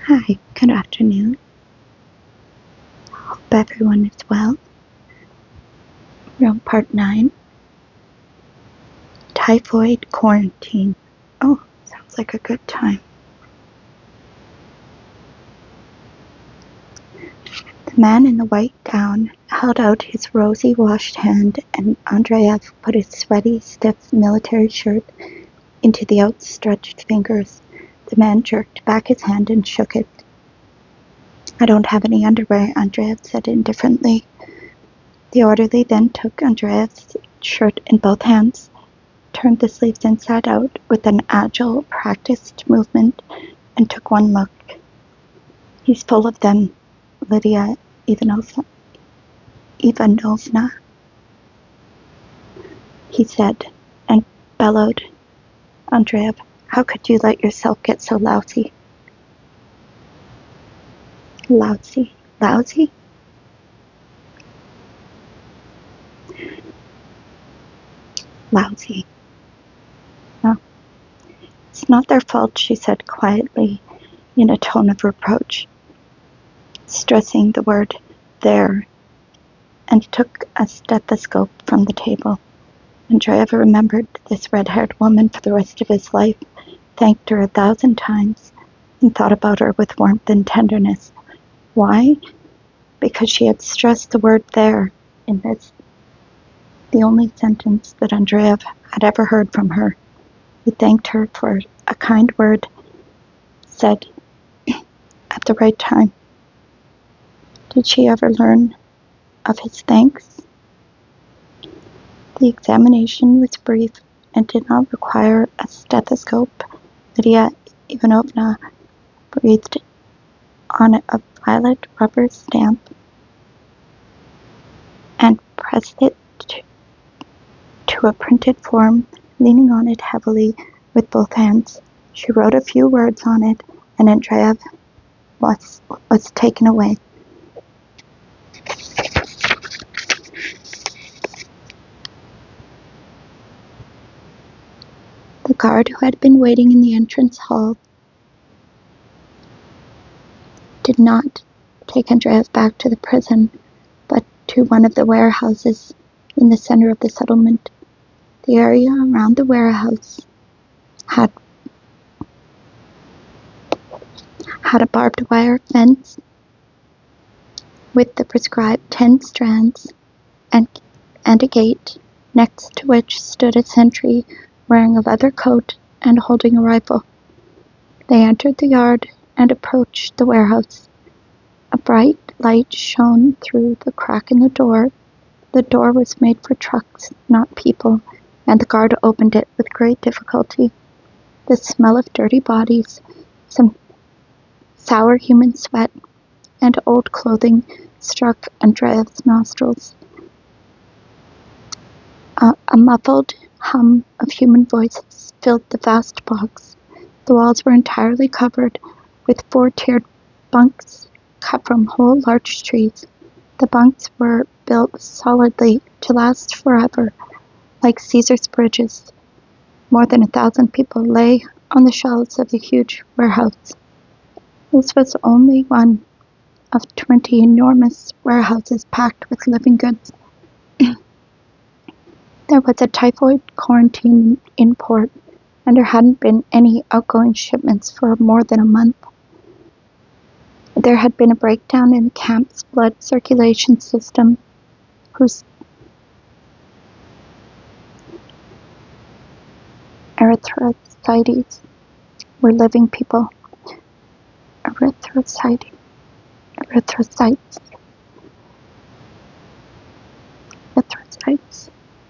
Hi, good afternoon. Hope everyone is well. We're on part 9. Typhoid quarantine. Oh, sounds like a good time. The man in the white gown held out his rosy washed hand, and Andreev put his sweaty, stiff military shirt into the outstretched fingers. The man jerked back his hand and shook it. I don't have any underwear, Andreev said indifferently. The orderly then took Andreev's shirt in both hands, turned the sleeves inside out with an agile, practiced movement, and took one look. He's full of them, Lydia Ivanovna, he said, and bellowed, Andreev, how could you let yourself get so lousy? Lousy? Lousy? Lousy. No. It's not their fault, she said quietly, in a tone of reproach, stressing the word there, and took a stethoscope from the table. Andreev remembered this red-haired woman for the rest of his life, thanked her 1,000 times, and thought about her with warmth and tenderness. Why? Because she had stressed the word there in this, the only sentence that Andreev had ever heard from her. He thanked her for a kind word said at the right time. Did she ever learn of his thanks? The examination was brief and did not require a stethoscope. Lydia Ivanovna breathed on a violet rubber stamp and pressed it to a printed form, leaning on it heavily with both hands. She wrote a few words on it, and Andreev was taken away. The guard who had been waiting in the entrance hall did not take Andreev back to the prison, but to one of the warehouses in the center of the settlement. The area around the warehouse had a barbed wire fence with the prescribed 10 strands and a gate, next to which stood a sentry wearing a leather coat and holding a rifle. They entered the yard and approached the warehouse. A bright light shone through the crack in the door. The door was made for trucks, not people, and the guard opened it with great difficulty. The smell of dirty bodies, some sour human sweat, and old clothing struck Andreev's nostrils. A muffled hum of human voices filled the vast box. The walls were entirely covered with 4-tiered bunks cut from whole larch trees. The bunks were built solidly to last forever, like Caesar's bridges. More than 1,000 people lay on the shelves of the huge warehouse. This was only one of 20 enormous warehouses packed with living goods. There was a typhoid quarantine in port, and there hadn't been any outgoing shipments for more than a month. There had been a breakdown in the camp's blood circulation system, whose erythrocytes were living people. Erythrocytes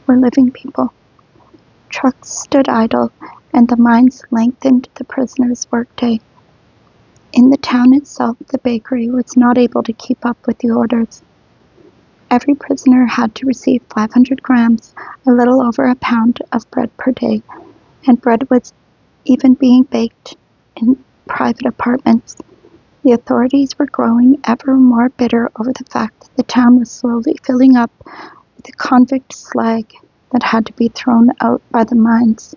were living people. Trucks stood idle, and the mines lengthened the prisoners' workday. In the town itself, the bakery was not able to keep up with the orders. Every prisoner had to receive 500 grams, a little over a pound of bread per day, and bread was even being baked in private apartments. The authorities were growing ever more bitter over the fact that the town was slowly filling up with the convict slag that had to be thrown out by the mines,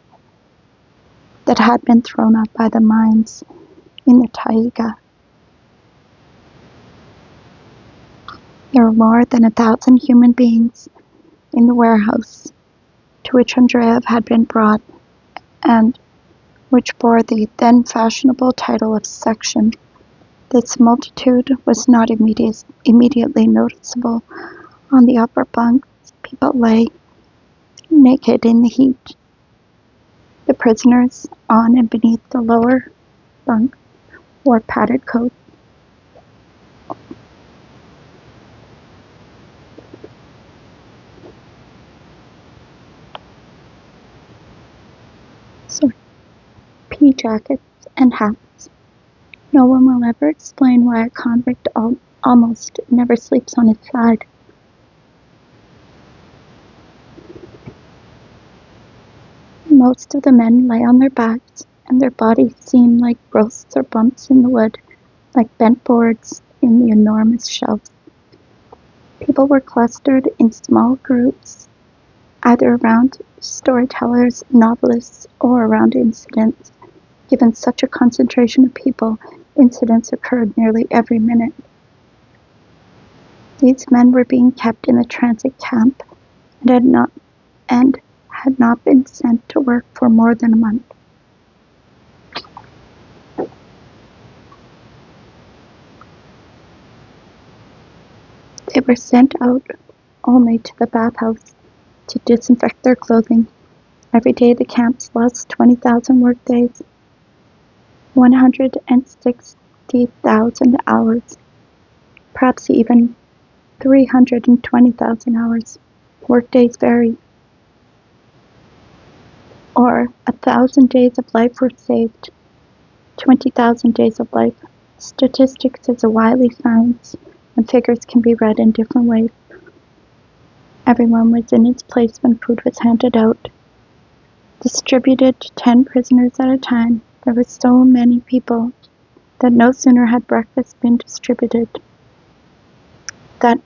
that had been thrown out by the mines in the taiga. There were more than 1,000 human beings in the warehouse to which Andreev had been brought, and which bore the then fashionable title of section. This multitude was not immediately noticeable. On the upper bunks, people lay naked in the heat. The prisoners on and beneath the lower bunk wore padded coats. Pea jackets and hats. No one will ever explain why a convict almost never sleeps on his side. Most of the men lay on their backs, and their bodies seemed like roasts or bumps in the wood, like bent boards in the enormous shelves. People were clustered in small groups, either around storytellers, novelists, or around incidents. Given such a concentration of people, incidents occurred nearly every minute. These men were being kept in the transit camp and had not been sent to work for more than a month. They were sent out only to the bathhouse to disinfect their clothing. Every day the camps lost 20,000 workdays, 160,000 hours, perhaps even 320,000 hours. Workdays vary. Or 1,000 days of life were saved, 20,000 days of life. Statistics is a wily science, and figures can be read in different ways. Everyone was in its place when food was handed out. Distributed to 10 prisoners at a time, there were so many people that no sooner had breakfast been distributed than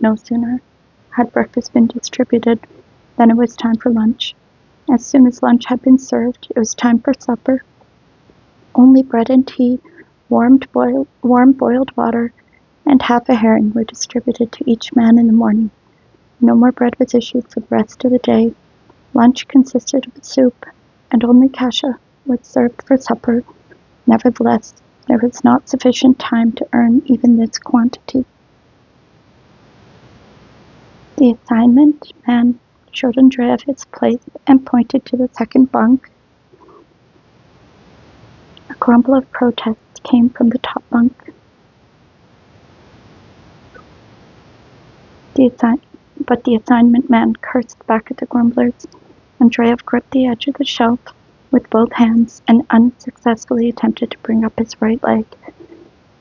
it was time for lunch. As soon as lunch had been served, it was time for supper. Only bread and tea, warm boiled water, and half a herring were distributed to each man in the morning. No more bread was issued for the rest of the day. Lunch consisted of soup, and only kasha was served for supper. Nevertheless, there was not sufficient time to earn even this quantity. The assignment man showed Andreev his place and pointed to the second bunk. A grumble of protest came from the top bunk. But the assignment man cursed back at the grumblers. Andreev gripped the edge of the shelf with both hands and unsuccessfully attempted to bring up his right leg.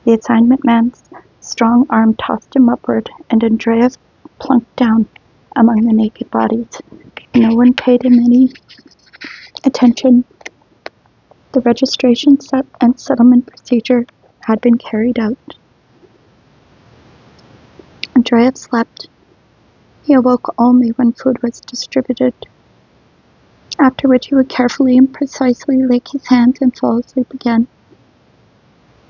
The assignment man's strong arm tossed him upward, and Andreev plunked down among the naked bodies. No one paid him any attention. The registration and settlement procedure had been carried out. Andreev slept. He awoke only when food was distributed, after which he would carefully and precisely lick his hands and fall asleep again.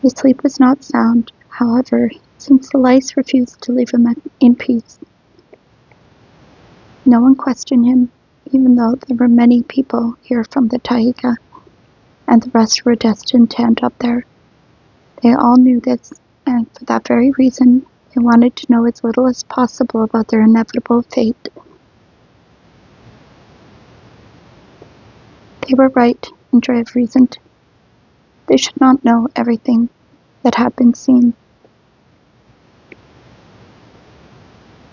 His sleep was not sound, however, since the lice refused to leave him in peace. No one questioned him, even though there were many people here from the taiga, and the rest were destined to end up there. They all knew this, and for that very reason, they wanted to know as little as possible about their inevitable fate. They were right, Andreev reasoned. They should not know everything that had been seen.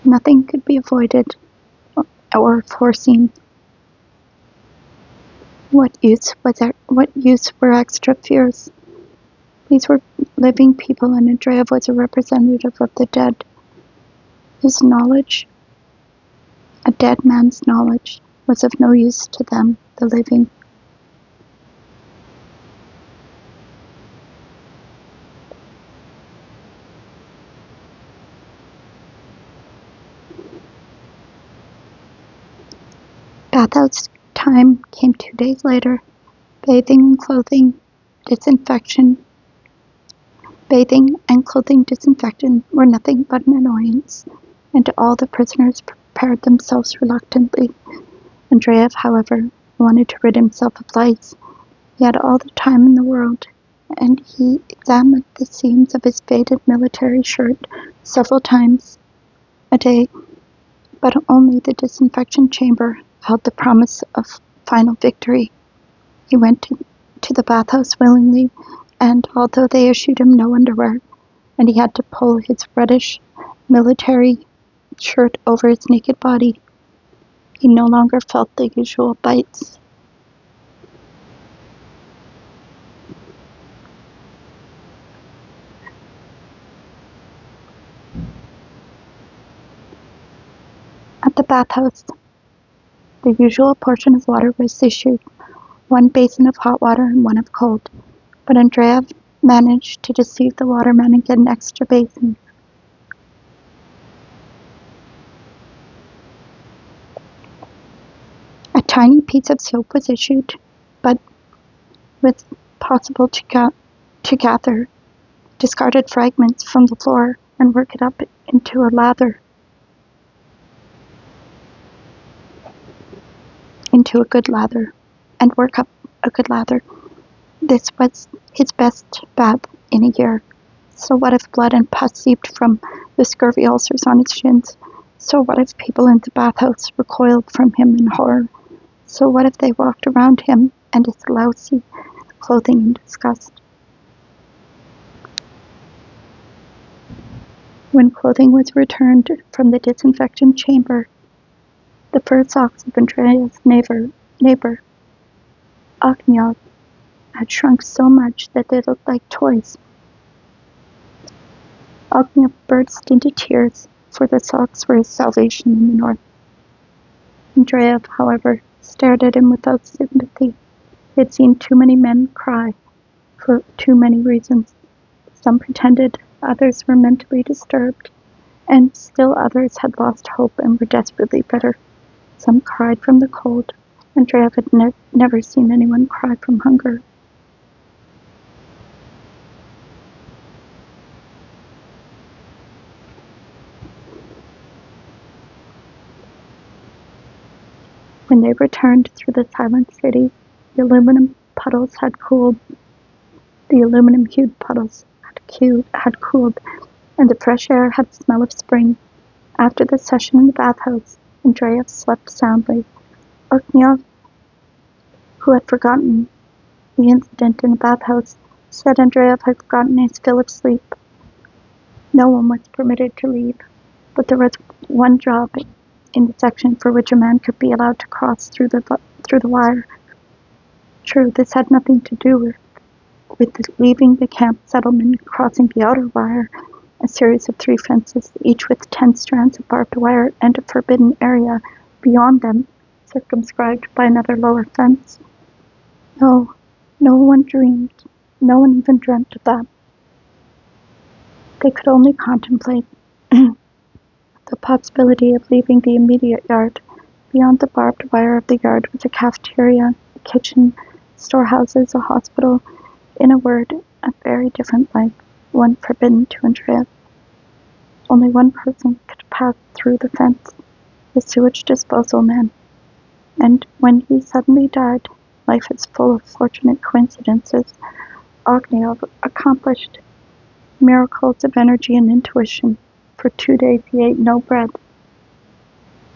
Nothing could be avoided or foreseen. What use were extra fears? These were living people, and Andreev was a representative of the dead. His knowledge, a dead man's knowledge, was of no use to them, the living. Bathhouse time came 2 days later. Bathing and clothing disinfection were nothing but an annoyance. and all the prisoners prepared themselves reluctantly. Andreyev, however, wanted to rid himself of lice. He had all the time in the world, and he examined the seams of his faded military shirt several times a day, but only the disinfection chamber held the promise of final victory. He went to the bathhouse willingly, and although they issued him no underwear, and he had to pull his reddish military shirt over his naked body, he no longer felt the usual bites. At the bathhouse, the usual portion of water was issued, one basin of hot water and one of cold, but Andreyev managed to deceive the waterman and get an extra basin. A tiny piece of soap was issued, but was possible to gather discarded fragments from the floor and work it up into a good lather, and work up a good lather. This was his best bath in a year. So what if blood and pus seeped from the scurvy ulcers on his shins? So what if people in the bathhouse recoiled from him in horror? So what if they walked around him and his lousy clothing in disgust? When clothing was returned from the disinfection chamber, the fur socks of Andreyev's neighbor, Ognev, had shrunk so much that they looked like toys. Ognev burst into tears, for the socks were his salvation in the north. Andreyev, however, stared at him without sympathy. He had seen too many men cry, for too many reasons. Some pretended, others were mentally disturbed, and still others had lost hope and were desperately bitter. Some cried from the cold. Andreyev had never seen anyone cry from hunger. When they returned through the silent city, the aluminum-hued puddles had cooled, and the fresh air had the smell of spring. After the session in the bathhouse, Andreyev slept soundly. Ognev, who had forgotten the incident in the bathhouse, said Andreyev had gotten his fill of sleep. No one was permitted to leave, but there was one job in the section for which a man could be allowed to cross through the wire. True, this had nothing to do with leaving the camp settlement and crossing the outer wire, a series of 3 fences, each with 10 strands of barbed wire and a forbidden area beyond them, circumscribed by another lower fence. No, no one even dreamt of that. They could only contemplate the possibility of leaving the immediate yard. Beyond the barbed wire of the yard was a cafeteria, a kitchen, storehouses, a hospital. In a word, a very different life, one forbidden to Andreyev. Only one person could pass through the fence, the sewage disposal man. And when he suddenly died, life is full of fortunate coincidences. Ognev accomplished miracles of energy and intuition. For 2 days he ate no bread.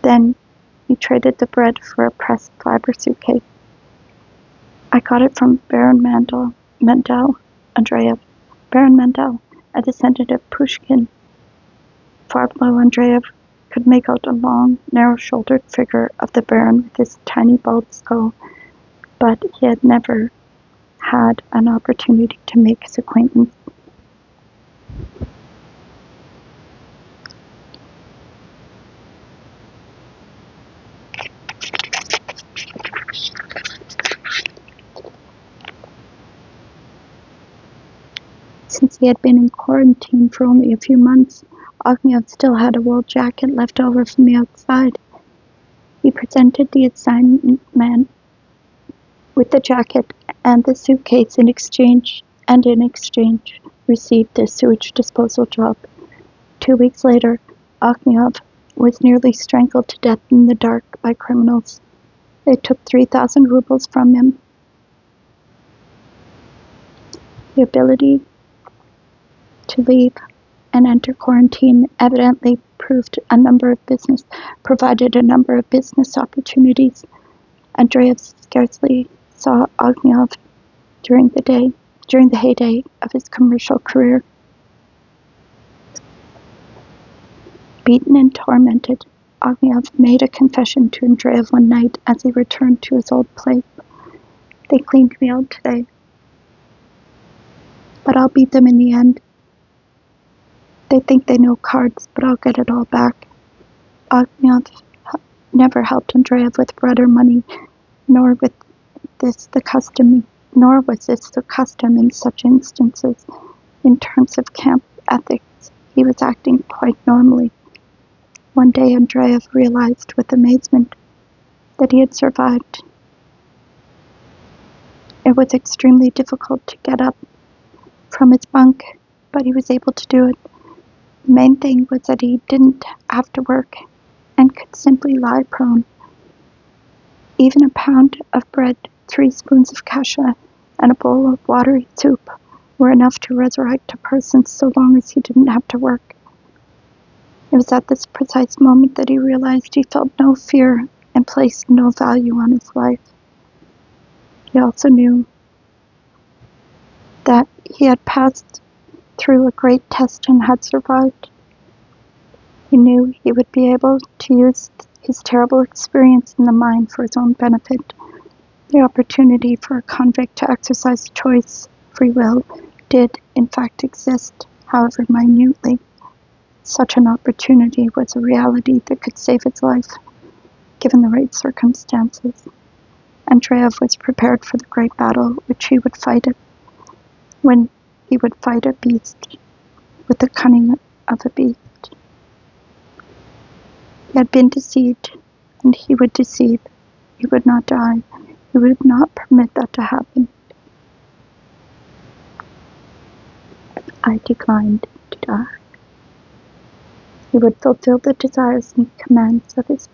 Then he traded the bread for a pressed fiber suitcase. I got it from Baron Mendel, Andreyev. Baron Mendel, a descendant of Pushkin. Far below, Andreyev could make out a long, narrow-shouldered figure of the Baron with his tiny bald skull, but he had never had an opportunity to make his acquaintance. Since he had been in quarantine for only a few months, Ognev still had a wool jacket left over from the outside. He presented the assignment man with the jacket and the suitcase in exchange received the sewage disposal job. 2 weeks later, Akhmyov was nearly strangled to death in the dark by criminals. They took 3,000 rubles from him. The ability to leave and enter quarantine evidently provided a number of business opportunities. Andreev scarcely saw Akhmyov during the heyday of his commercial career. Beaten and tormented, Akhmyov made a confession to Andreev one night as he returned to his old place. "They cleaned me out today, but I'll beat them in the end. They think they know cards, but I'll get it all back." Akhmyov never helped Andreev with bread or money, nor was this the custom in such instances. In terms of camp ethics, he was acting quite normally. One day Andreev realized with amazement that he had survived. It was extremely difficult to get up from his bunk, but he was able to do it. The main thing was that he didn't have to work and could simply lie prone. Even a pound of bread, 3 spoons of kasha, and a bowl of watery soup were enough to resurrect a person so long as he didn't have to work. It was at this precise moment that he realized he felt no fear and placed no value on his life. He also knew that he had passed through a great test and had survived. He knew he would be able to use his terrible experience in the mine for his own benefit. The opportunity for a convict to exercise choice, free will, did in fact exist, however minutely. Such an opportunity was a reality that could save his life, given the right circumstances. Andreev was prepared for the great battle which he would fight when he would fight a beast with the cunning of a beast. He had been deceived, and he would deceive. He would not die. He would not permit that to happen. I declined to die. He would fulfill the desires and commands of his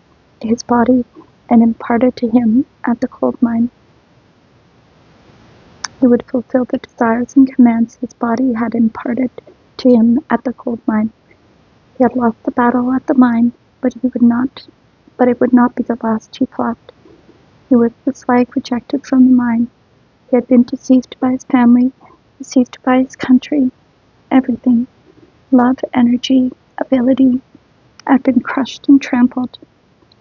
body and imparted to him at the coal mine. He would fulfill the desires and commands his body had imparted to him at the coal mine. He had lost the battle at the mine, but it would not be the last he fought. He was the slag rejected from the mine. He had been deceived by his family, deceived by his country. Everything, love, energy, ability, had been crushed and trampled.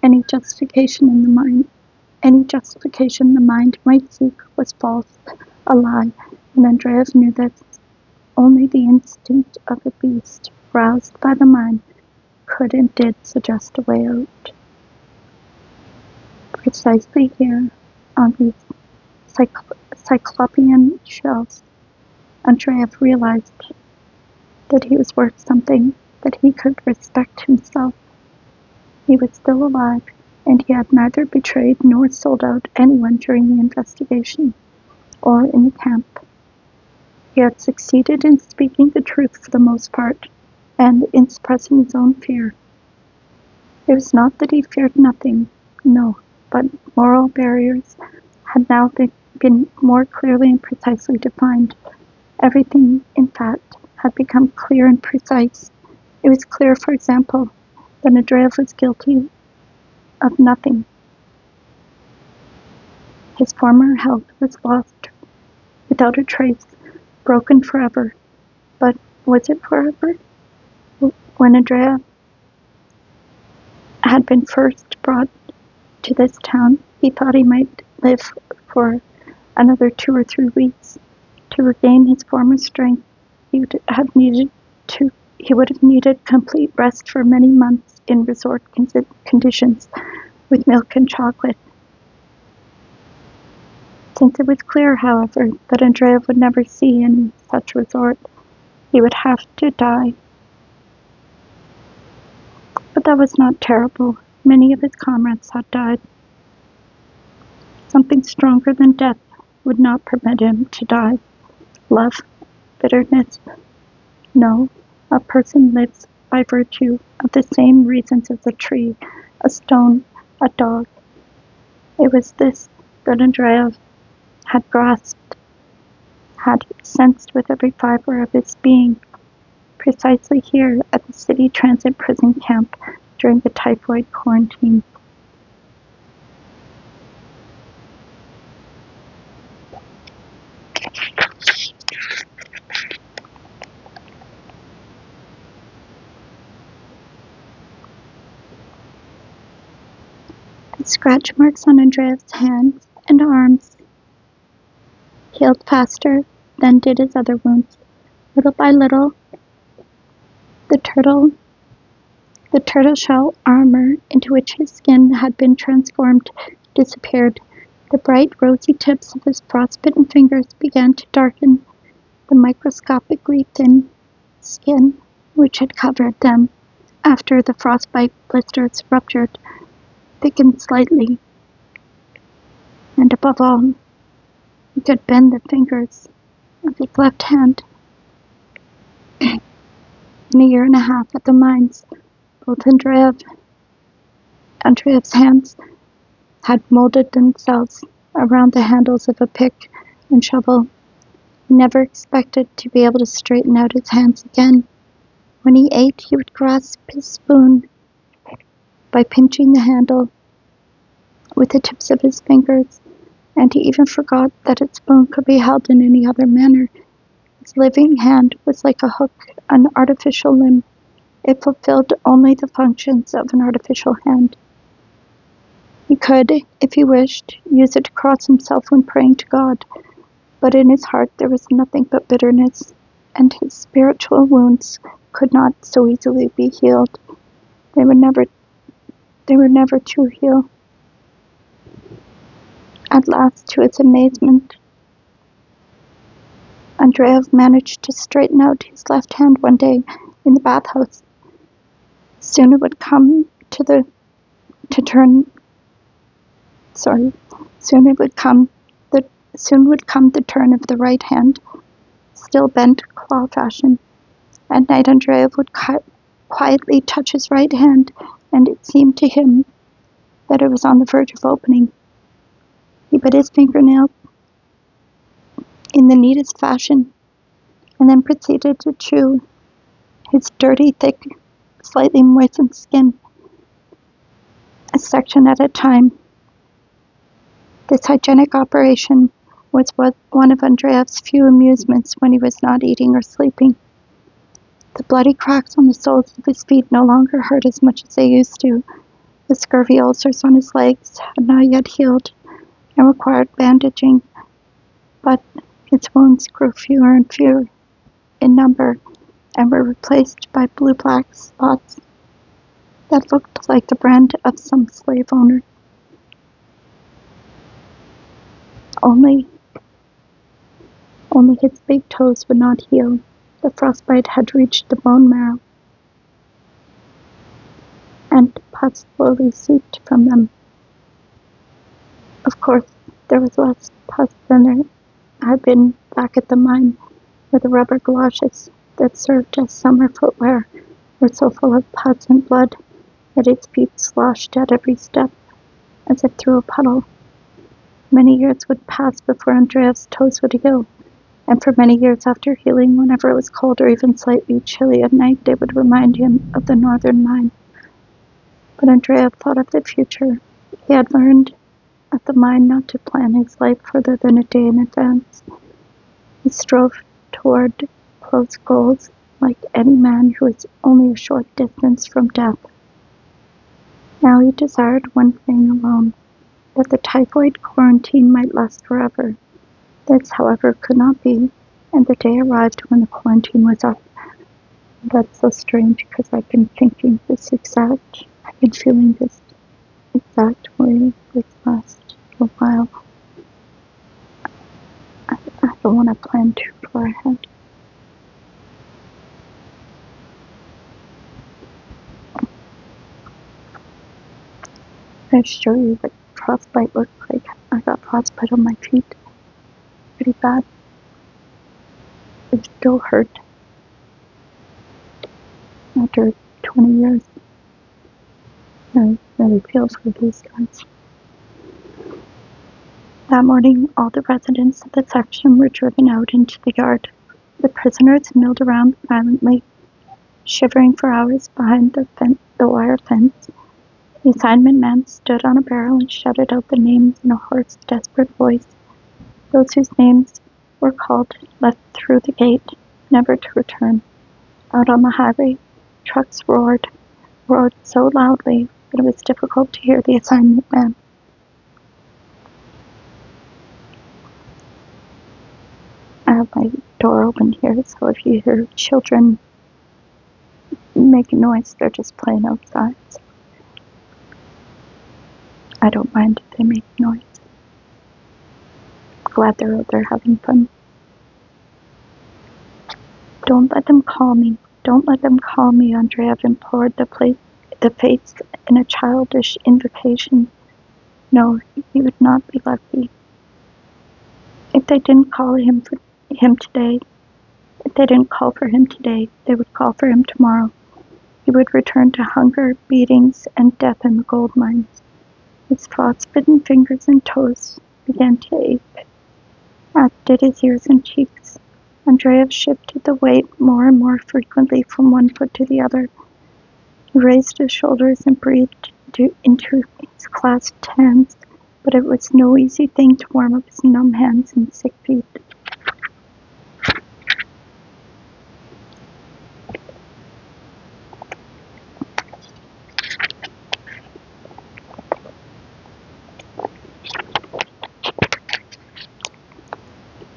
Any justification the mind might seek was false, a lie, and Andreev knew this. Only the instinct of a beast, roused by the mine, could and did suggest a way out. Precisely here, on these cyclopean shelves, Andreev realized that he was worth something, that he could respect himself. He was still alive, and he had neither betrayed nor sold out anyone during the investigation or in the camp. He had succeeded in speaking the truth for the most part, and in suppressing his own fear. It was not that he feared nothing, no, but moral barriers had now been more clearly and precisely defined. Everything, in fact, had become clear and precise. It was clear, for example, that Andreev was guilty of nothing. His former health was lost without a trace, broken forever. But was it forever? When Andreev had been first brought to this town, he thought he might live for another 2 or 3 weeks. To regain his former strength, he would have needed complete rest for many months in resort conditions with milk and chocolate. Since it was clear, however, that Andreev would never see any such resort, he would have to die. But that was not terrible. Many of his comrades had died. Something stronger than death would not permit him to die. Love, bitterness. No, a person lives by virtue of the same reasons as a tree, a stone, a dog. It was this that Andreev had grasped, had sensed with every fiber of his being, precisely here at the city transit prison camp during the typhoid quarantine. The scratch marks on Andreev's hands and arms healed faster than did his other wounds. Little by little, the turtle shell armor into which his skin had been transformed disappeared. The bright rosy tips of his frostbitten fingers began to darken. The microscopically thin skin which had covered them after the frostbite blisters ruptured thickened slightly, and above all, he could bend the fingers of his left hand. In a year and a half at the mines, both Andreev's hands had molded themselves around the handles of a pick and shovel. He never expected to be able to straighten out his hands again. When he ate, he would grasp his spoon by pinching the handle with the tips of his fingers, and he even forgot that its spoon could be held in any other manner. His living hand was like a hook, an artificial limb. It fulfilled only the functions of an artificial hand. He could, if he wished, use it to cross himself when praying to God, but in his heart there was nothing but bitterness, and his spiritual wounds could not so easily be healed. They were never to heal. At last, to his amazement, Andreev managed to straighten out his left hand one day in the bathhouse. Soon would come the turn of the right hand, still bent claw fashion. At night Andreev would quietly touch his right hand, and it seemed to him that it was on the verge of opening. He bit his fingernails in the neatest fashion, and then proceeded to chew his dirty, thick, slightly moistened skin, a section at a time. This hygienic operation was one of Andreev's few amusements when he was not eating or sleeping. The bloody cracks on the soles of his feet no longer hurt as much as they used to. The scurvy ulcers on his legs had not yet healed and required bandaging, but his wounds grew fewer and fewer in number and were replaced by blue-black spots that looked like the brand of some slave owner. Only his big toes would not heal. The frostbite had reached the bone marrow, and pus slowly seeped from them. Of course, there was less pus than there had been back at the mine, where the rubber galoshes that served as summer footwear were so full of pus and blood that his feet sloshed at every step, as if through a puddle. Many years would pass before Andreev's toes would heal, and for many years after healing, whenever it was cold or even slightly chilly at night, they would remind him of the northern mine. But Andreev thought of the future. He had learned at the mine not to plan his life further than a day in advance. He strove toward close goals like any man who is only a short distance from death. Now he desired one thing alone, that the typhoid quarantine might last forever. This, however, could not be, and the day arrived when the quarantine was up. That's so strange, because I've been feeling this exact way this last little while. I don't want to plan too far ahead. I'll show you what frostbite looked like. I got frostbite on my feet. Pretty bad. It still hurt. after 20 years. I really feel for these guys. That morning, all the residents of the section were driven out into the yard. The prisoners milled around silently, shivering for hours behind the wire fence. The assignment man stood on a barrel and shouted out the names in a hoarse, desperate voice. Those whose names were called left through the gate, never to return. Out on the highway, trucks roared so loudly that it was difficult to hear the assignment man. I have my door open here, so if you hear children making noise, they're just playing outside. So I don't mind if they make noise. I'm glad they're out there having fun. Don't let them call me. Don't let them call me, Andreev implored the face in a childish invocation. No, he would not be lucky. If they didn't call today, if they didn't call for him today, they would call for him tomorrow. He would return to hunger, beatings, and death in the gold mines. His frostbitten fingers and toes began to ache, as did his ears and cheeks. Andreev shifted the weight more and more frequently from one foot to the other. He raised his shoulders and breathed into his clasped hands, but it was no easy thing to warm up his numb hands and sick feet.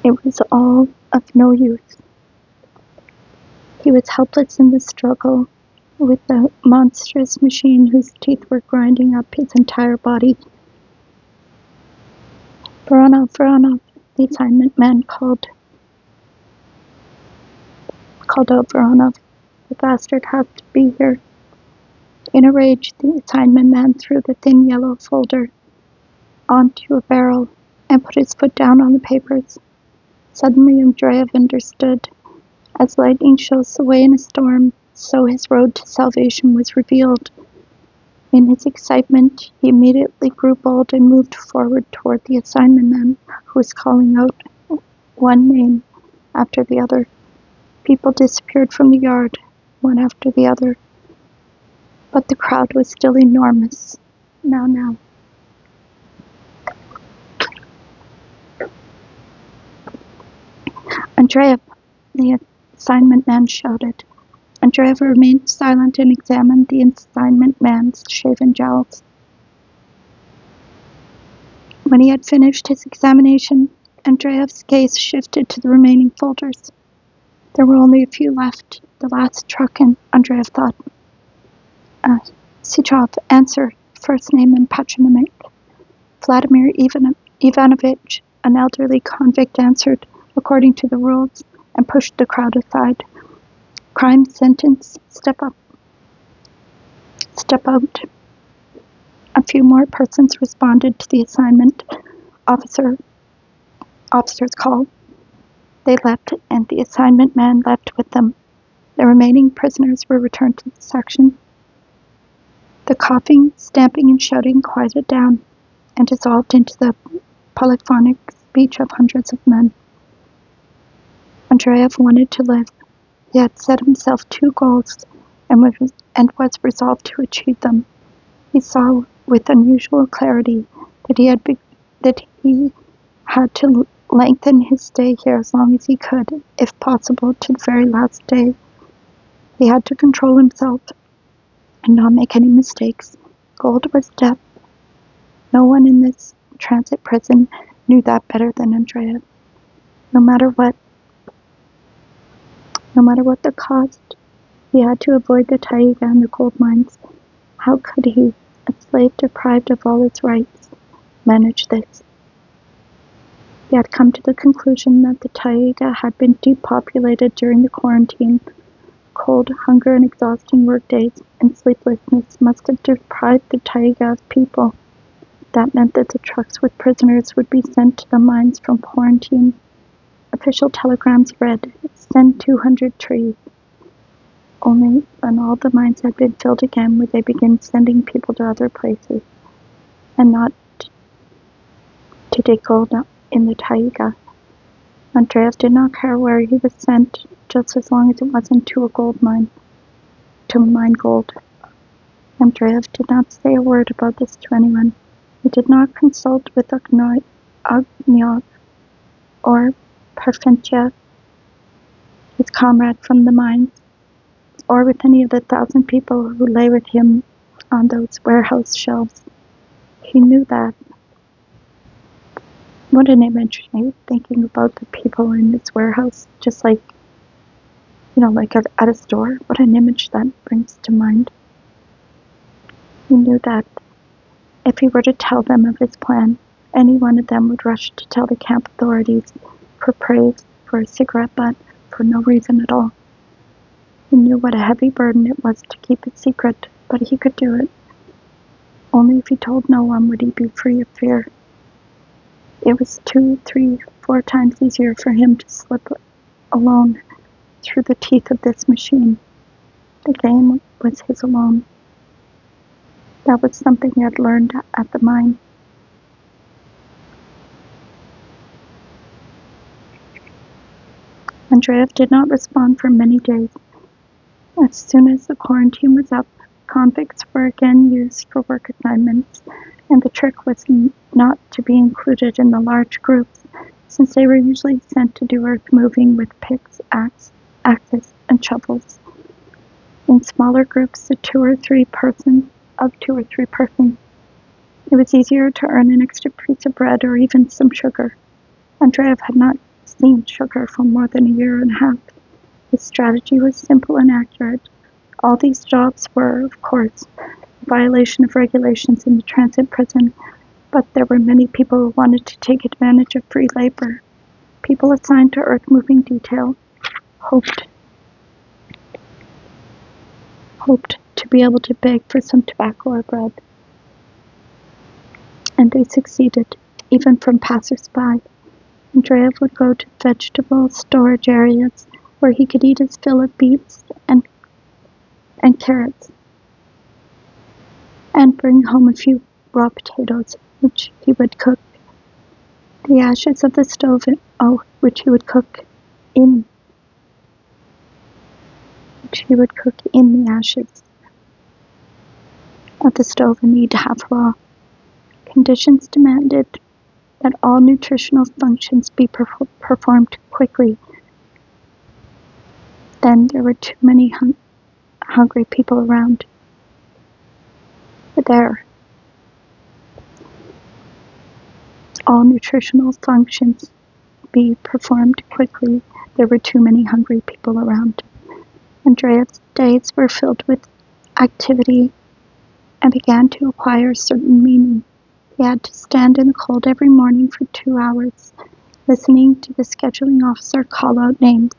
It was all of no use. He was helpless in the struggle with the monstrous machine whose teeth were grinding up his entire body. Varlamov, the assignment man called out Varlamov. The bastard has to be here. In a rage, the assignment man threw the thin yellow folder onto a barrel and put his foot down on the papers. Suddenly Andreev understood. As lightning shows the way in a storm, so his road to salvation was revealed. In his excitement, he immediately grew bold and moved forward toward the assignment man, who was calling out one name after the other. People disappeared from the yard, one after the other. But the crowd was still enormous. Now. Andreev, the assignment man shouted. Andreev remained silent and examined the assignment man's shaven jowls. When he had finished his examination, Andreev's gaze shifted to the remaining folders. There were only a few left, the last truck, and Andreev thought, Sitrov, answer, first name and patronymic. Vladimir Ivanovich, an elderly convict, answered, according to the rules, and pushed the crowd aside. Crime, sentence, step up. Step out. A few more persons responded to the assignment officer's call. They left, and the assignment man left with them. The remaining prisoners were returned to the section. The coughing, stamping, and shouting quieted down and dissolved into the polyphonic speech of hundreds of men. Andreev wanted to live. He had set himself 2 goals and was resolved to achieve them. He saw with unusual clarity that he had to lengthen his stay here as long as he could, if possible, to the very last day. He had to control himself and not make any mistakes. Gold was death. No one in this transit prison knew that better than Andreev. No matter what the cost, he had to avoid the taiga and the gold mines. How could he, a slave deprived of all his rights, manage this? He had come to the conclusion that the taiga had been depopulated during the quarantine. Cold, hunger, and exhausting workdays and sleeplessness must have deprived the taiga of people. That meant that the trucks with prisoners would be sent to the mines from quarantine. Official telegrams read, "Send 200 trees." Only when all the mines had been filled again would they begin sending people to other places, and not to dig gold in the taiga. Andreev did not care where he was sent, just as long as it wasn't to a gold mine, to mine gold. Andreev did not say a word about this to anyone. He did not consult with Ognev or Parfentiev, his comrade from the mines, or with any of the 1,000 people who lay with him on those warehouse shelves. He knew that. What an image, right? Thinking about the people in this warehouse, just like, like at a store. What an image that brings to mind. He knew that if he were to tell them of his plan, any one of them would rush to tell the camp authorities for praise, for a cigarette butt, for no reason at all. He knew what a heavy burden it was to keep it secret, but he could do it. Only if he told no one would he be free of fear. It was 2, 3, 4 times easier for him to slip alone through the teeth of this machine. The game was his alone. That was something he had learned at the mine. Andreev did not respond for many days. As soon as the quarantine was up, convicts were again used for work assignments, and the trick was not to be included in the large groups, since they were usually sent to do earth moving with picks, axes, and shovels. In smaller groups of 2 or 3 persons, it was easier to earn an extra piece of bread or even some sugar. Andreev had not seen sugar for more than a year and a half. His strategy was simple and accurate. All these jobs were, of course, a violation of regulations in the transit prison, but there were many people who wanted to take advantage of free labor. People assigned to earth-moving detail hoped to be able to beg for some tobacco or bread. And they succeeded, even from passers-by. Andreev would go to vegetable storage areas where he could eat his fill of beets and carrots, and bring home a few raw potatoes, which he would cook. The ashes of the stove, which he would cook in the ashes of the stove and eat half raw. Conditions demanded that all nutritional functions be performed quickly. Then there were too many hungry people around. All nutritional functions be performed quickly. There were too many hungry people around. Andreev's days were filled with activity and began to acquire certain meaning. He had to stand in the cold every morning for 2 hours, listening to the scheduling officer call out names,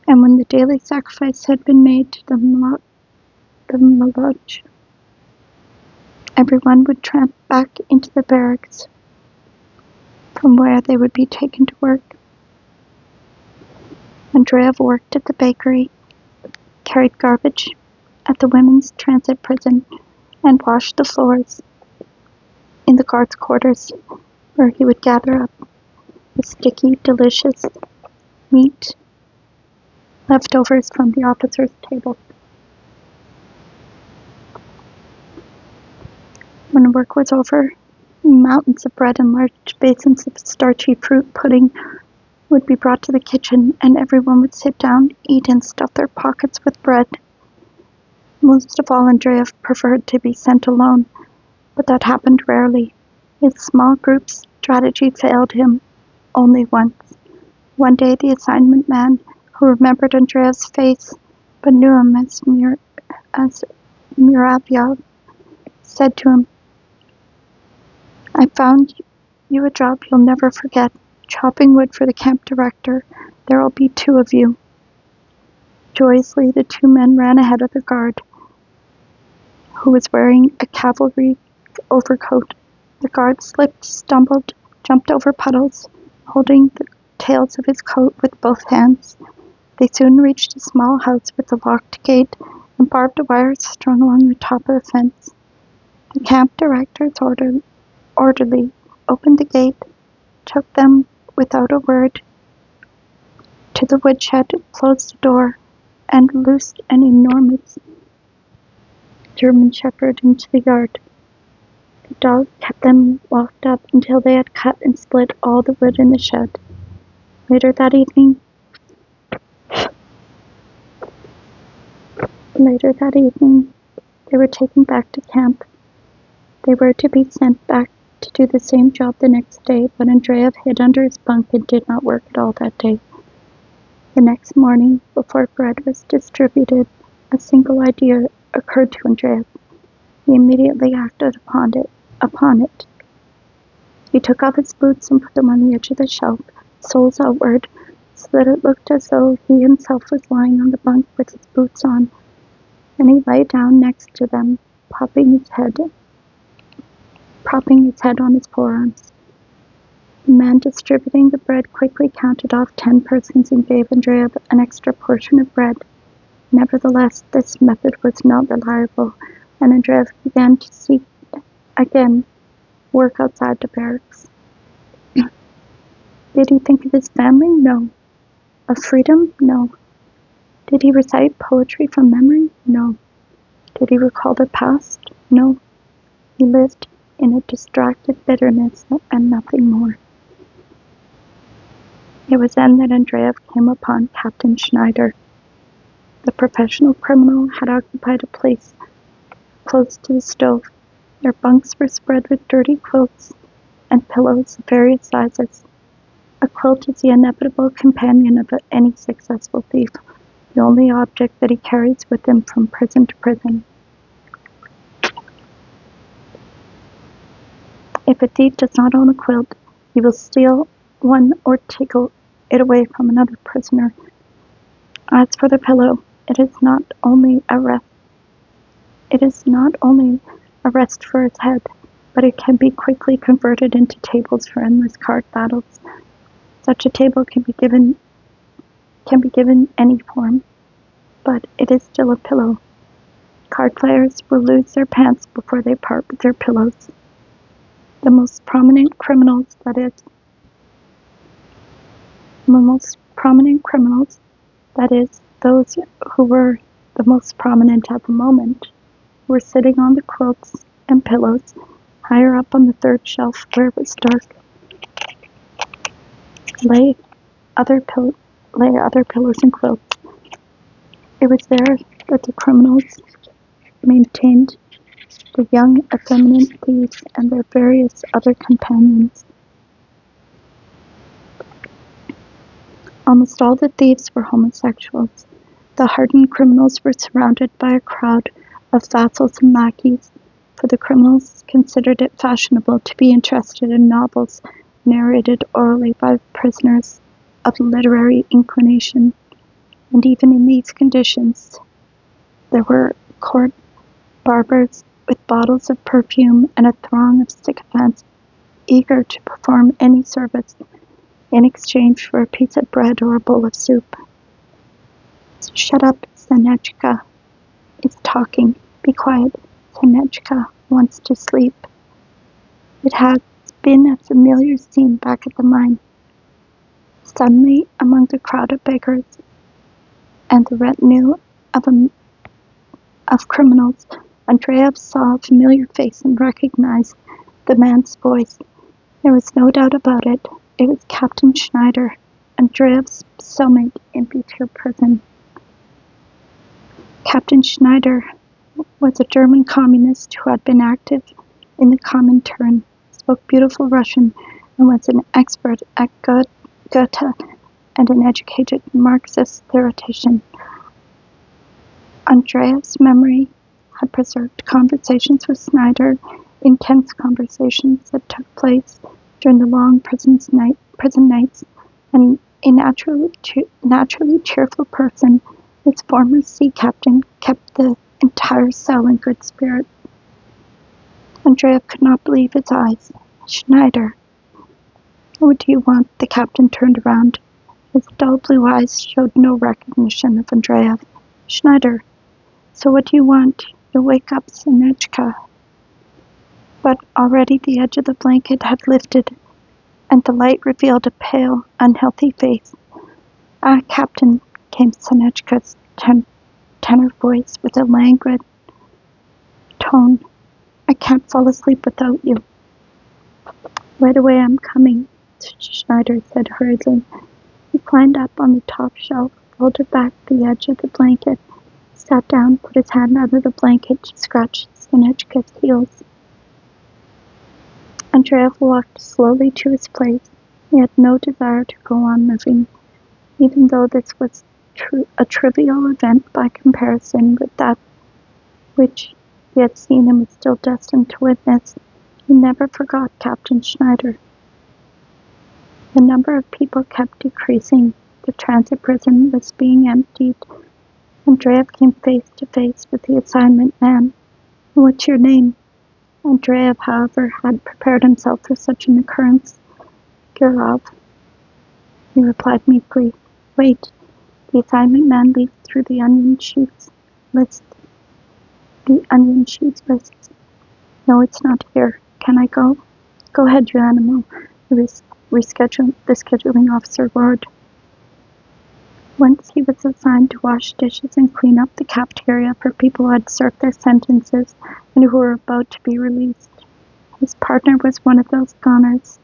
and when the daily sacrifice had been made to the Maloj, everyone would tramp back into the barracks, from where they would be taken to work. Andreev worked at the bakery, carried garbage at the women's transit prison, and washed the floors in the guards' quarters, where he would gather up the sticky, delicious meat leftovers from the officers' table. When work was over, mountains of bread and large basins of starchy fruit pudding would be brought to the kitchen, and everyone would sit down, eat, and stuff their pockets with bread. Most of all, Andreev preferred to be sent alone, but that happened rarely. His small group strategy failed him only once. One day, the assignment man, who remembered Andreev's face but knew him as Muravyev, said to him, "I found you a job you'll never forget, chopping wood for the camp director. There'll be 2 of you." Joyously, the 2 men ran ahead of the guard, who was wearing a cavalry overcoat. The guard slipped, stumbled, jumped over puddles, holding the tails of his coat with both hands. They soon reached a small house with a locked gate and barbed wire strung along the top of the fence. The camp director's orderly opened the gate, took them without a word to the woodshed, closed the door, and loosed an enormous German shepherd into the yard. The dog kept them locked up until they had cut and split all the wood in the shed. Later that evening, they were taken back to camp. They were to be sent back to do the same job the next day, but Andreev hid under his bunk and did not work at all that day. The next morning, before bread was distributed, a single idea occurred to Andreev. He immediately acted upon it. He took off his boots and put them on the edge of the shelf, soles outward, so that it looked as though he himself was lying on the bunk with his boots on. Then he lay down next to them, propping his head on his forearms. The man distributing the bread quickly counted off 10 persons and gave Andreev an extra portion of bread. Nevertheless, this method was not reliable, and Andreev began to seek again work outside the barracks. Did he think of his family? No. Of freedom? No. Did he recite poetry from memory? No. Did he recall the past? No. He lived in a distracted bitterness and nothing more. It was then that Andreev came upon Captain Schneider. The professional criminal had occupied a place close to the stove. Their bunks were spread with dirty quilts and pillows of various sizes. A quilt is the inevitable companion of any successful thief, the only object that he carries with him from prison to prison. If a thief does not own a quilt, he will steal one or take it away from another prisoner. As for the pillow, it is not only a rest for his head, but it can be quickly converted into tables for endless card battles. Such a table can be given any form, but it is still a pillow. Card players will lose their pants before they part with their pillows. The most prominent criminals, that is, those who were the most prominent at the moment, were sitting on the quilts and pillows higher up on the third shelf where it was dark. Lay other pillows and quilts. It was there that the criminals maintained the young effeminate thieves and their various other companions. Almost all the thieves were homosexuals. The hardened criminals were surrounded by a crowd of vassals and lackeys, for the criminals considered it fashionable to be interested in novels narrated orally by prisoners of literary inclination, and even in these conditions there were court barbers with bottles of perfume and a throng of sycophants eager to perform any service in exchange for a piece of bread or a bowl of soup. Shut up, Sanechka is talking. Be quiet, Sanechka wants to sleep. It has been a familiar scene back at the mine. Suddenly, among the crowd of beggars and the retinue of criminals, Andreev saw a familiar face and recognized the man's voice. There was no doubt about it. It was Captain Schneider, Andreev's cellmate in Butyrk prison. Captain Schneider was a German communist who had been active in the Comintern, spoke beautiful Russian, and was an expert at Goethe and an educated Marxist theoretician. Andreev's memory had preserved conversations with Schneider, intense conversations that took place during the long prison nights, and a naturally cheerful person, his former sea captain kept the entire cell in good spirits. Andreev could not believe his eyes. Schneider. What do you want? The captain turned around. His dull blue eyes showed no recognition of Andreev. Schneider, so what do you want? You'll wake up Sonechka. But already the edge of the blanket had lifted, and the light revealed a pale, unhealthy face. Ah, Captain, came Sonechka's tenor voice with a languid tone. I can't fall asleep without you. Right away, I'm coming, Schneider said hurriedly. He climbed up on the top shelf, folded back the edge of the blanket, sat down, put his hand under the blanket to scratch Sonechka's heels. Andreev walked slowly to his place. He had no desire to go on living, even though this was a trivial event by comparison with that which he had seen and was still destined to witness. He never forgot Captain Schneider. The number of people kept decreasing. The transit prison was being emptied. Andreev came face to face with the assignment man. What's your name? Andreev, however, had prepared himself for such an occurrence. Gurov, he replied meekly. Wait. The assignment man leafed through the onion sheets list. No, it's not here. Can I go? Go ahead, you animal, the scheduling officer roared. Once he was assigned to wash dishes and clean up the cafeteria for people who had served their sentences and who were about to be released. His partner was one of those goners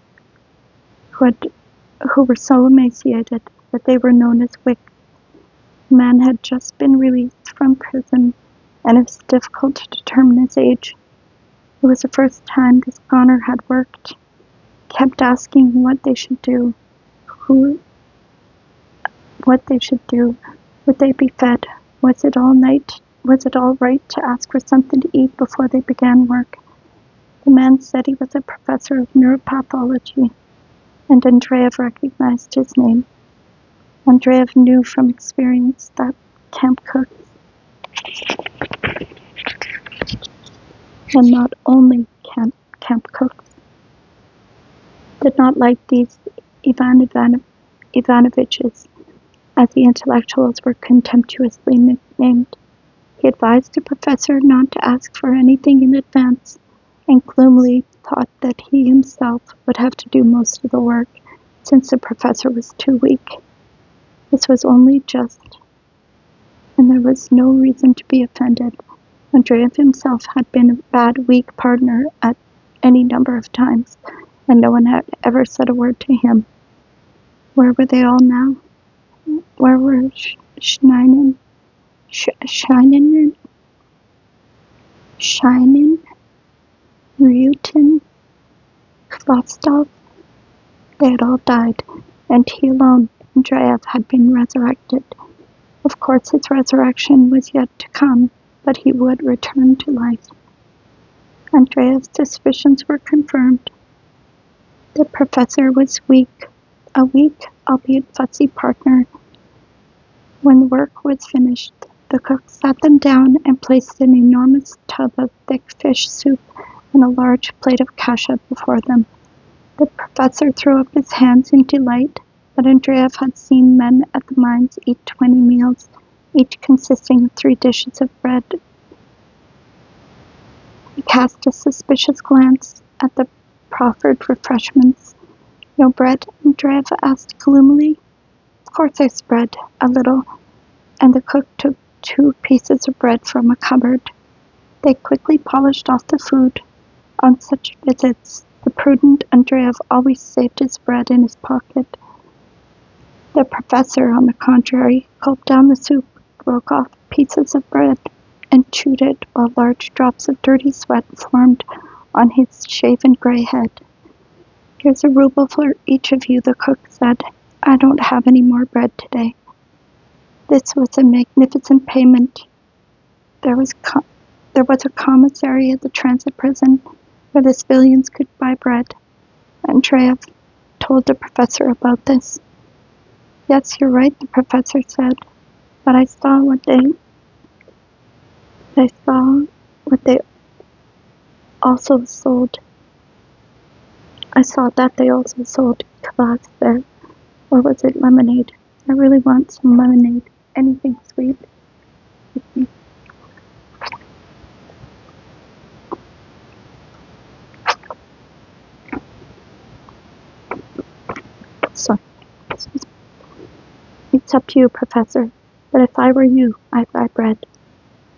who were so emaciated that they were known as wicks. The man had just been released from prison, and it was difficult to determine his age. It was the first time this goner had worked. He kept asking what they should do, what they should do. Would they be fed? Was it all right to ask for something to eat before they began work? The man said he was a professor of neuropathology, and Andreev recognized his name. Andreev knew from experience that camp cooks, and not only camp cooks, did not like these Ivanoviches, as the intellectuals were contemptuously nicknamed. He advised the professor not to ask for anything in advance, and gloomily thought that he himself would have to do most of the work, since the professor was too weak. This was only just, and there was no reason to be offended. Andreev himself had been a bad, weak partner at any number of times, and no one had ever said a word to him. Where were they all now? Where were Scheinin, Ryutin, Klostov? They had all died, and he alone, Andreev, had been resurrected. Of course his resurrection was yet to come, but he would return to life. Andreev's suspicions were confirmed. The professor was a weak, albeit fussy partner. When the work was finished, the cook sat them down and placed an enormous tub of thick fish soup and a large plate of kasha before them. The professor threw up his hands in delight, but Andreev had seen men at the mines eat 20 meals, each consisting of 3 dishes of bread. He cast a suspicious glance at the proffered refreshments. No bread? Andreev asked gloomily. Of course there's bread, a little, and the cook took 2 pieces of bread from a cupboard. They quickly polished off the food. On such visits, the prudent Andreev always saved his bread in his pocket. The professor, on the contrary, gulped down the soup, broke off pieces of bread, and chewed it while large drops of dirty sweat formed on his shaven gray head. Here's a ruble for each of you, the cook said. I don't have any more bread today. This was a magnificent payment. There was a commissary at the transit prison where the civilians could buy bread. Andreev told the professor about this. Yes, you're right, the professor said, but I saw what they also sold. I saw that they also sold kvass there, or was it lemonade? I really want some lemonade. Anything sweet. So, it's up to you, Professor. But if I were you, I'd buy bread.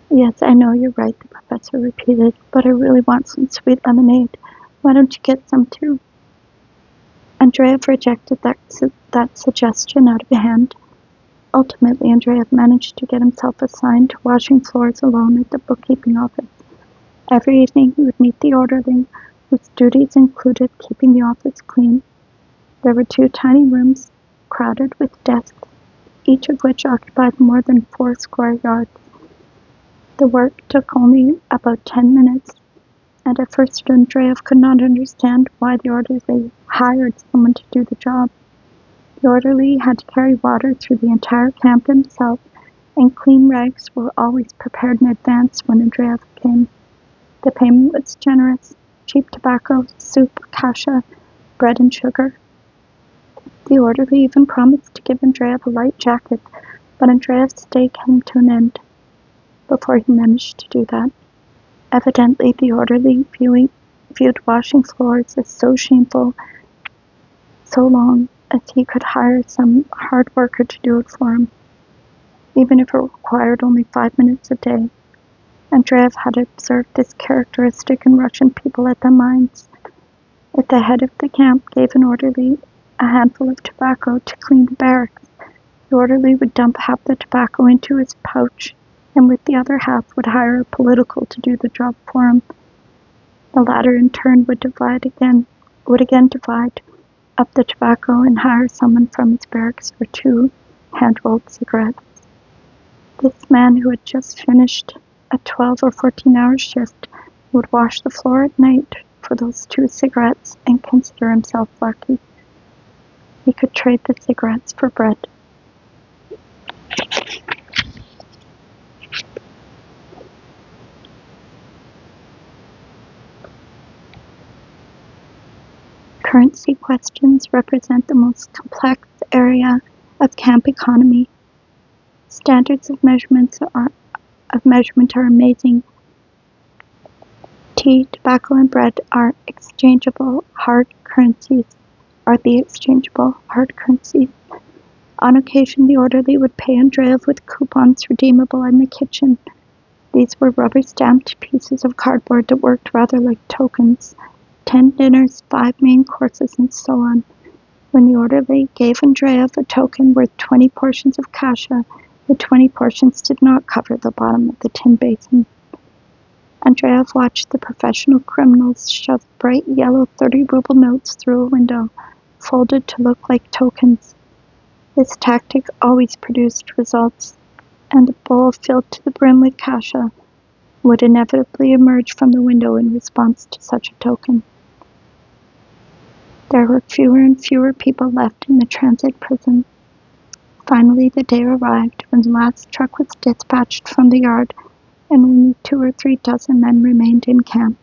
Yes, I know you're right, the professor repeated, but I really want some sweet lemonade. Why don't you get some too? Andreev rejected that suggestion out of hand. Ultimately, Andreev managed to get himself assigned to washing floors alone at the bookkeeping office. Every evening he would meet the orderly, whose duties included keeping the office clean. There were 2 tiny rooms, crowded with desks, each of which occupied more than 4 square yards. The work took only about 10 minutes, and at first Andreev could not understand why the orderly hired someone to do the job. The orderly had to carry water through the entire camp himself, and clean rags were always prepared in advance when Andreev came. The payment was generous: cheap tobacco, soup, kasha, bread and sugar. The orderly even promised to give Andreev a light jacket, but Andreev's day came to an end before he managed to do that. Evidently, the orderly viewed washing floors as so shameful, so long as he could hire some hard worker to do it for him, even if it required only 5 minutes a day. Andreev had observed this characteristic in Russian people at the mines. If the head of the camp gave an orderly a handful of tobacco to clean the barracks, the orderly would dump half the tobacco into his pouch, and with the other half would hire a political to do the job for him. The latter in turn would again divide up the tobacco and hire someone from his barracks for 2 hand-rolled cigarettes. This man, who had just finished a 12 or 14-hour shift, would wash the floor at night for those 2 cigarettes and consider himself lucky. He could trade the cigarettes for bread. Currency questions represent the most complex area of camp economy. Standards of measurement are amazing. Tea, tobacco, and bread are the exchangeable hard currencies. On occasion, the orderly would pay Andreev with coupons redeemable in the kitchen. These were rubber-stamped pieces of cardboard that worked rather like tokens: 10 dinners, 5 main courses, and so on. When the orderly gave Andreev a token worth 20 portions of kasha, the 20 portions did not cover the bottom of the tin basin. Andreev watched the professional criminals shove bright yellow 30-ruble notes through a window, folded to look like tokens. This tactic always produced results, and a bowl filled to the brim with kasha would inevitably emerge from the window in response to such a token. There were fewer and fewer people left in the transit prison. Finally, the day arrived when the last truck was dispatched from the yard, and only 2 or 3 dozen men remained in camp.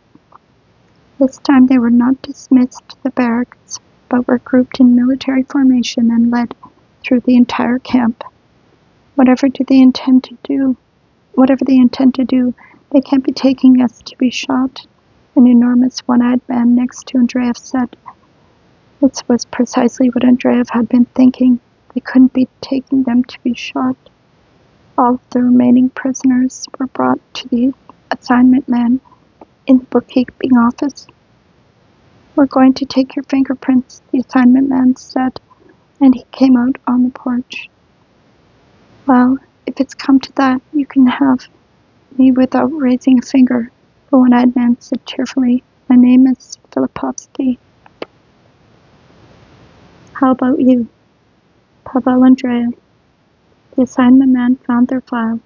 This time they were not dismissed to the barracks, but were grouped in military formation and led through the entire camp. Whatever they intend to do, they can't be taking us to be shot, an enormous one-eyed man next to Andreev said. This was precisely what Andreev had been thinking. They couldn't be taking them to be shot. All of the remaining prisoners were brought to the assignment man in the bookkeeping office. "We're going to take your fingerprints," the assignment man said, and he came out on the porch. "Well, if it's come to that, you can have me without raising a finger," the one-eyed man said cheerfully. "My name is Filipovsky." "How about you?" "Pavel Andreev." The assignment man found their files.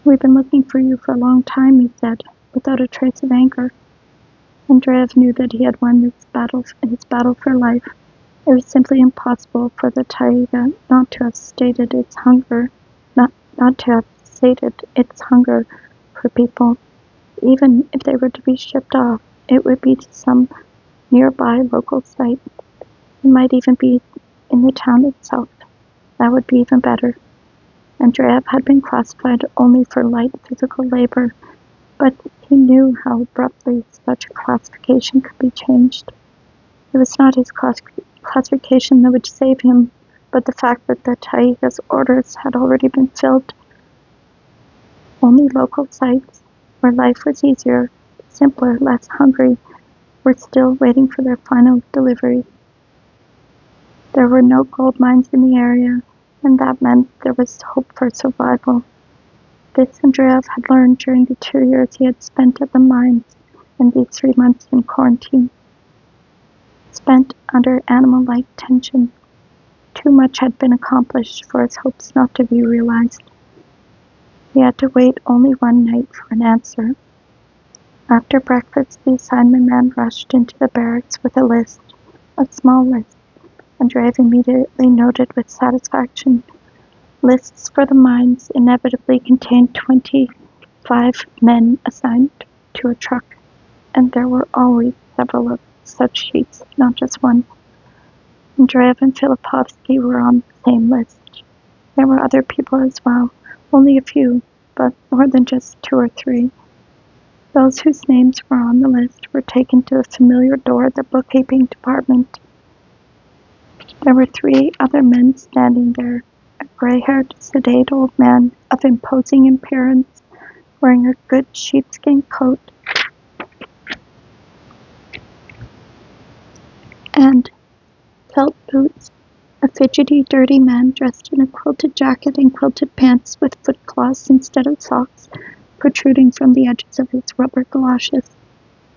"We've been looking for you for a long time," he said, without a trace of anger. Andreev knew that he had won his battle for life. It was simply impossible for the taiga not to have sated its hunger for people. Even if they were to be shipped off, it would be to some nearby local site. It might even be in the town itself. That would be even better. Andreev had been classified only for light physical labor, but he knew how abruptly such a classification could be changed. It was not his classification that would save him, but the fact that the Taiga's orders had already been filled. Only local sites, where life was easier, simpler, less hungry, were still waiting for their final delivery. There were no gold mines in the area, and that meant there was hope for survival. This Andreev had learned during the 2 years he had spent at the mines and these 3 months in quarantine. Spent under animal-like tension. Too much had been accomplished for his hopes not to be realized. He had to wait only one night for an answer. After breakfast, the assignment man rushed into the barracks with a list, a small list. Andreev immediately noted with satisfaction. Lists for the mines inevitably contained 25 men assigned to a truck, and there were always several of such sheets, not just one. Andreev and Filipovsky were on the same list. There were other people as well, only a few, but more than just 2 or 3. Those whose names were on the list were taken to the familiar door of the bookkeeping department. There were 3 other men standing there, a gray-haired, sedate old man of imposing appearance, wearing a good sheepskin coat and felt boots, a fidgety, dirty man dressed in a quilted jacket and quilted pants with foot-cloths instead of socks protruding from the edges of his rubber galoshes.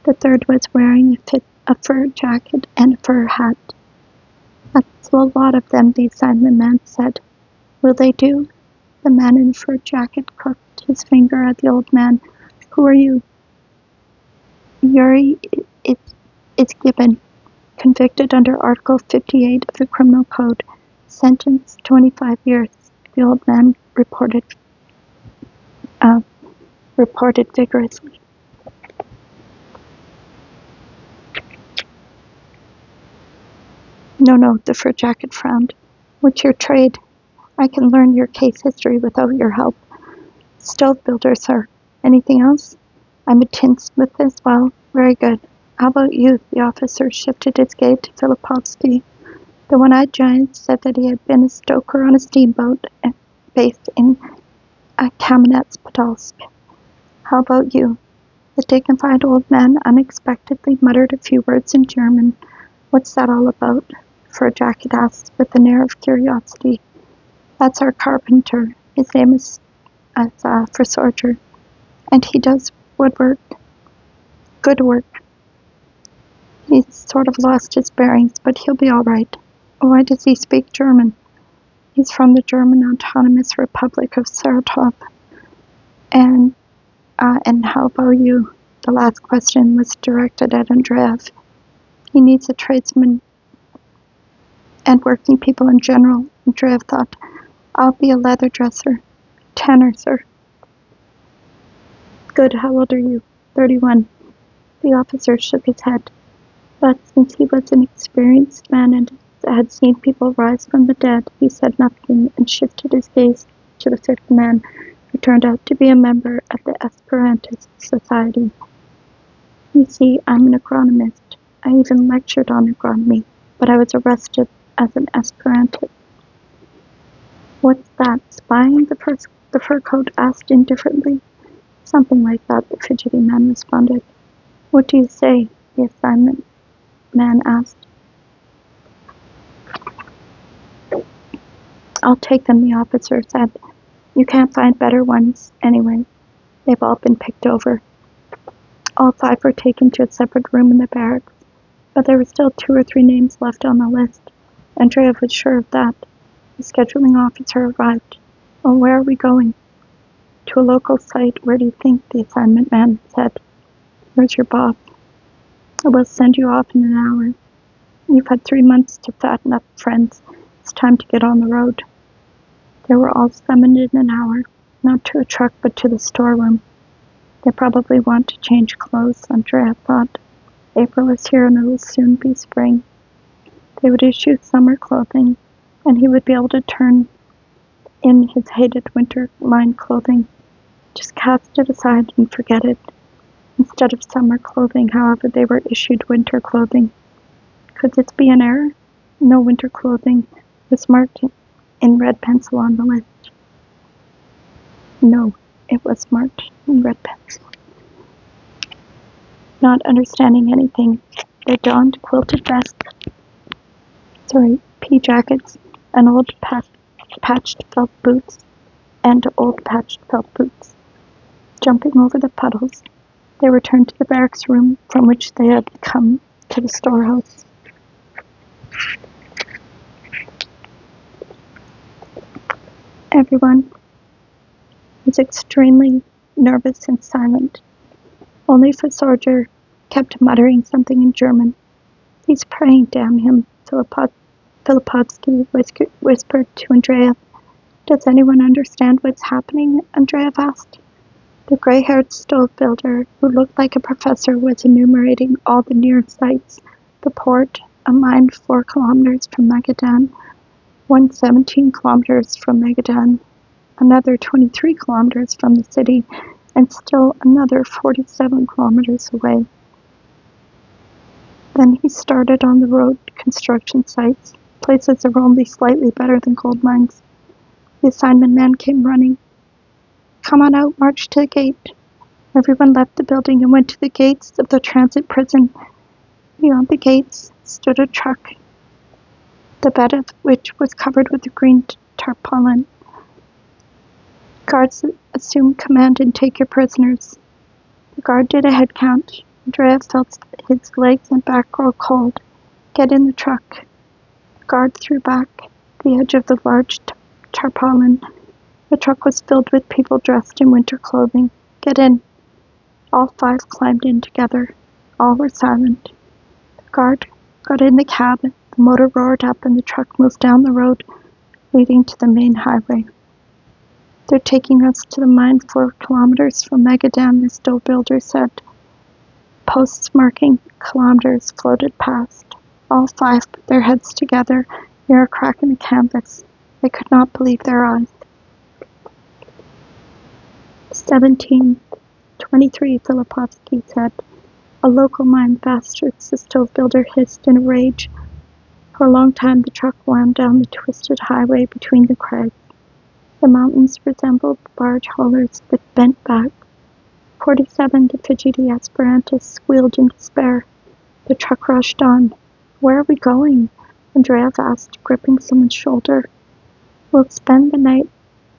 The third was wearing a fur jacket and a fur hat. That's a lot of them, the assignment man said. Will they do? The man in the fur jacket crooked his finger at the old man. Who are you? Yuri Izgibin, convicted under Article 58 of the Criminal Code, sentenced 25 years, the old man reported vigorously. No, the fur jacket frowned. What's your trade? I can learn your case history without your help. Stove builder, sir. Anything else? I'm a tinsmith as well. Very good. How about you? The officer shifted his gaze to Filipovsky. The one-eyed giant said that he had been a stoker on a steamboat based in Kamenets-Podolsk. How about you? The dignified old man unexpectedly muttered a few words in German. What's that all about? Fur jacket asked with an air of curiosity. That's our carpenter. His name is Versorger, and he does woodwork. Good work. He's sort of lost his bearings, but he'll be all right. Why does he speak German? He's from the German Autonomous Republic of Saratov. And how about you? The last question was directed at Andreev. He needs a tradesman and working people in general. Andreev thought, I'll be a leather dresser. Tanner, sir. Good, how old are you? 31. The officer shook his head. But since he was an experienced man and had seen people rise from the dead, he said nothing and shifted his gaze to the 5th man, who turned out to be a member of the Esperantist Society. You see, I'm an agronomist. I even lectured on agronomy, but I was arrested as an Esperantist. What's that, spying? The fur coat asked indifferently. Something like that, the fidgety man responded. What do you say? The assignment man asked. I'll take them, the officer said. You can't find better ones, anyway. They've all been picked over. All 5 were taken to a separate room in the barracks, but there were still 2 or 3 names left on the list. Andreev was sure of that. The scheduling officer arrived. Well, where are we going? To a local site. Where do you think? The assignment man said. Where's your boss? I will send you off in an hour. You've had 3 months to fatten up, friends. It's time to get on the road. They were all summoned in an hour, not to a truck but to the storeroom. They probably want to change clothes, Andreev thought. April is here and it will soon be spring. They would issue summer clothing, and he would be able to turn in his hated winter-lined clothing. Just cast it aside and forget it. Instead of summer clothing, however, they were issued winter clothing. Could this be an error? No winter clothing was marked in red pencil on the list. No, it was marked in red pencil. Not understanding anything, they donned quilted vests, pea jackets, and old patched felt boots, Jumping over the puddles, they returned to the barracks room from which they had come to the storehouse. Everyone was extremely nervous and silent. Only Fasorger kept muttering something in German. He's praying, damn him, Filipovsky whispered to Andreev. Does anyone understand what's happening? Andreev asked. The gray-haired stove builder, who looked like a professor, was enumerating all the near sites. The port, a mine 4 kilometers from Magadan, one 17 kilometers from Magadan, another 23 kilometers from the city, and still another 47 kilometers away. Then he started on the road construction sites, places that were only slightly better than gold mines. The assignment man came running. Come on out, march to the gate. Everyone left the building and went to the gates of the transit prison. Beyond the gates stood a truck, the bed of which was covered with a green tarpaulin. Guards assumed command and take your prisoners. The guard did a head count. Andreev felt his legs and back grow cold. Get in the truck. The guard threw back the edge of the large tarpaulin. The truck was filled with people dressed in winter clothing. Get in. All 5 climbed in together. All were silent. The guard got in the cab. The motor roared up and the truck moved down the road leading to the main highway. They're taking us to the mine 4 kilometers from Magadan, the stove builder said. Posts marking kilometers floated past. All 5 put their heads together near a crack in the canvas. They could not believe their eyes. 1723, Filipovsky said. A local mine bastards, the stove builder hissed in a rage. For a long time the truck wound down the twisted highway between the crags. The mountains resembled large haulers with bent backs. 47, the fidgety Esperantist squealed in despair. The truck rushed on. Where are we going? Andreev asked, gripping someone's shoulder. We'll spend the night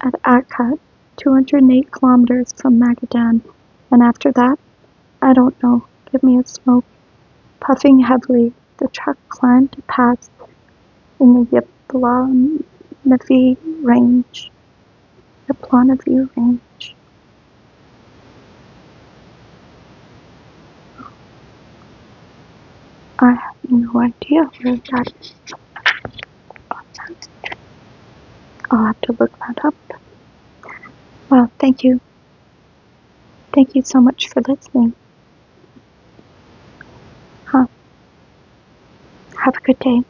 at Akat, 208 kilometers from Magadan, and after that, I don't know, give me a smoke. Puffing heavily, the truck climbed a pass in the Yablonnavi range. I have no idea where that is. I'll have to look that up. Well, thank you. Thank you so much for listening. Have a good day.